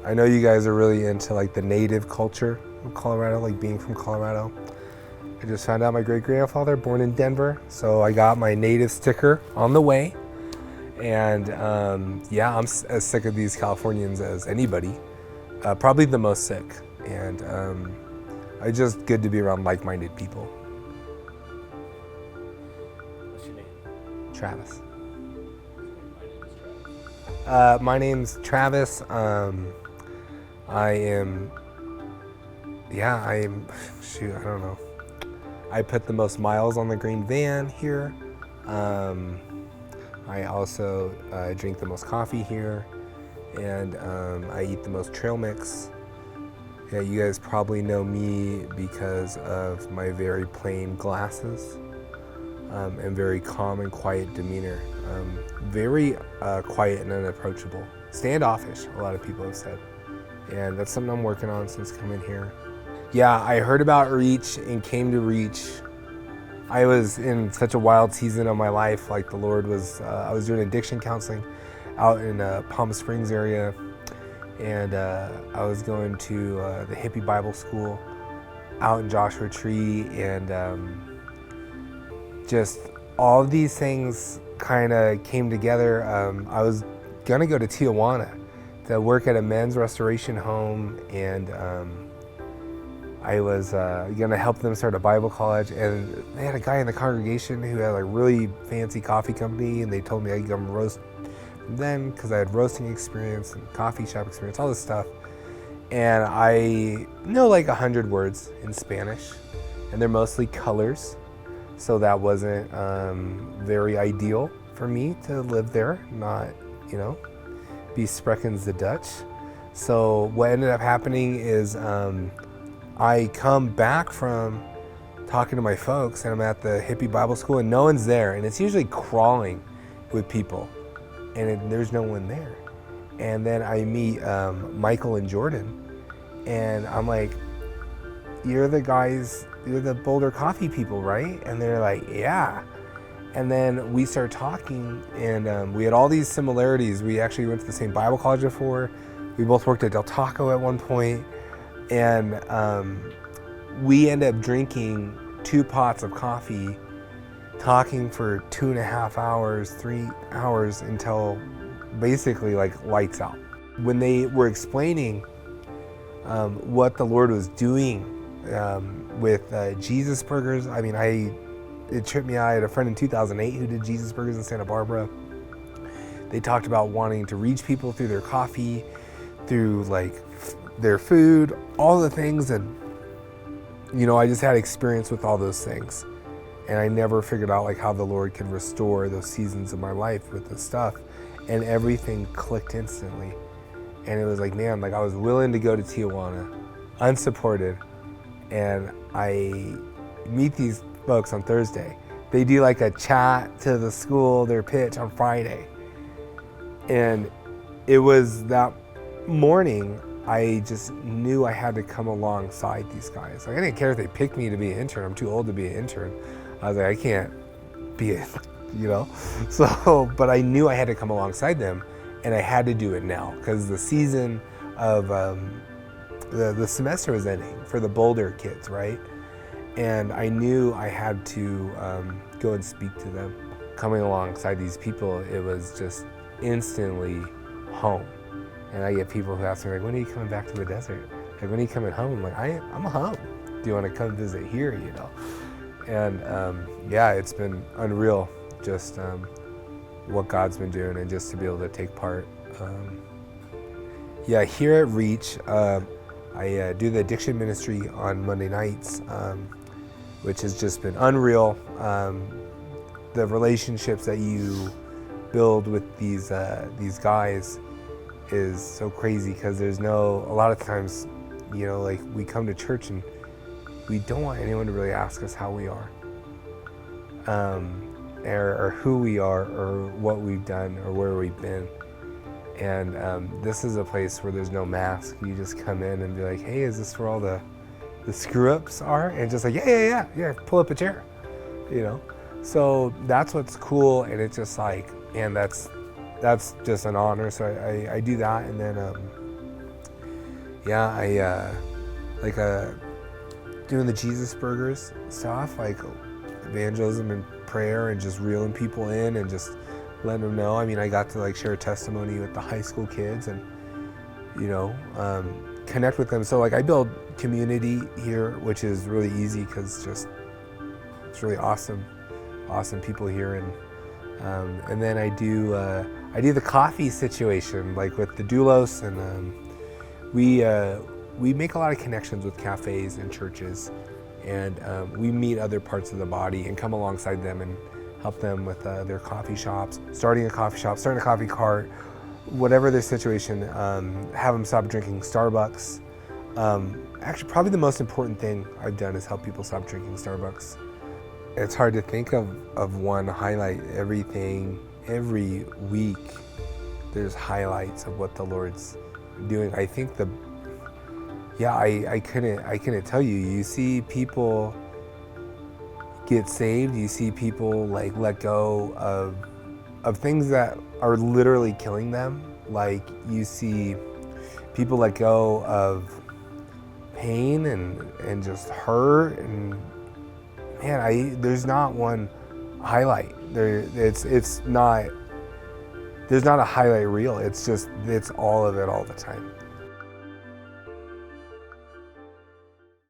I know you guys are really into like the native culture of Colorado, like being from Colorado. I just found out my great-grandfather born in Denver, so I got my native sticker on the way. And yeah, I'm as sick of these Californians as anybody, probably the most sick. And it's just good to be around like-minded people. What's your name? Travis. My name is Travis. My name's Travis. I am, shoot, I don't know. I put the most miles on the green van here. I also drink the most coffee here, and I eat the most trail mix. Yeah, you guys probably know me because of my very plain glasses and very calm and quiet demeanor. Very quiet and unapproachable. Standoffish, a lot of people have said. And that's something I'm working on since coming here. Yeah, I heard about Reach and came to Reach. I was in such a wild season of my life. Like the Lord was, I was doing addiction counseling out in Palm Springs area. And I was going to the Hippie Bible School out in Joshua Tree. And just all of these things kind of came together. I was gonna go to Tijuana to work at a men's restoration home, and I was gonna help them start a Bible college. And they had a guy in the congregation who had a really fancy coffee company, and they told me I could come roast them because I had roasting experience and coffee shop experience, all this stuff. And I know like 100 words in Spanish, and they're mostly colors. So that wasn't very ideal for me to live there, not, be Sprekens the Dutch. So what ended up happening is I come back from talking to my folks, and I'm at the Hippie Bible School, and no one's there. And it's usually crawling with people, and there's no one there. And then I meet Michael and Jordan, and I'm like, you're the Boulder Coffee people, right? And they're like, yeah. And then we start talking, and we had all these similarities. We actually went to the same Bible college before. We both worked at Del Taco at one point. And we ended up drinking 2 pots of coffee, talking for 2.5 hours, 3 hours, until basically like lights out. When they were explaining what the Lord was doing with Jesus Burgers, I mean, it tripped me out. I had a friend in 2008 who did Jesus Burgers in Santa Barbara. They talked about wanting to reach people through their coffee, through like their food, all the things. And, I just had experience with all those things. And I never figured out like how the Lord could restore those seasons of my life with this stuff. And everything clicked instantly. And it was like, man, like I was willing to go to Tijuana, unsupported. And I meet these folks on Thursday. They do like a chat to the school, their pitch on Friday. And it was that morning, I just knew I had to come alongside these guys. Like I didn't care if they picked me to be an intern. I'm too old to be an intern. I was like, I can't be it, So, but I knew I had to come alongside them, and I had to do it now because the season of the semester was ending for the Boulder kids, right? And I knew I had to go and speak to them. Coming alongside these people, it was just instantly home. And I get people who ask me, like, when are you coming back to the desert? Like, when are you coming home? I'm like, I'm home. Do you want to come visit here, And yeah, it's been unreal, just what God's been doing, and just to be able to take part. Yeah, here at Reach, I do the addiction ministry on Monday nights, which has just been unreal. The relationships that you build with these guys is so crazy, because there's a lot of times, like we come to church and we don't want anyone to really ask us how we are, or who we are, or what we've done, or where we've been. And this is a place where there's no mask. You just come in and be like, hey, is this where all the screw-ups are? And just like, yeah, pull up a chair, So that's what's cool, and it's just like, and that's just an honor. So I do that, and then Yeah, I like doing the Jesus Burgers stuff, like evangelism and prayer and just reeling people in and just letting them know. I mean, I got to like share a testimony with the high school kids and, you know, connect with them. So like I build community here, which is really easy because just it's really awesome people here. And then I do the coffee situation, like with the doulos, and we make a lot of connections with cafes and churches, and we meet other parts of the body and come alongside them and help them with their coffee shops, starting a coffee shop, starting a coffee cart, whatever their situation, have them stop drinking Starbucks. Actually, probably the most important thing I've done is help people stop drinking Starbucks. It's hard to think of one highlight. Every week, there's highlights of what the Lord's doing. I think I couldn't tell you. You see people get saved. You see people like let go of things that are literally killing them. Like you see people let go of pain and just hurt, and man, there's not one highlight. There's not a highlight reel. It's all of it all the time.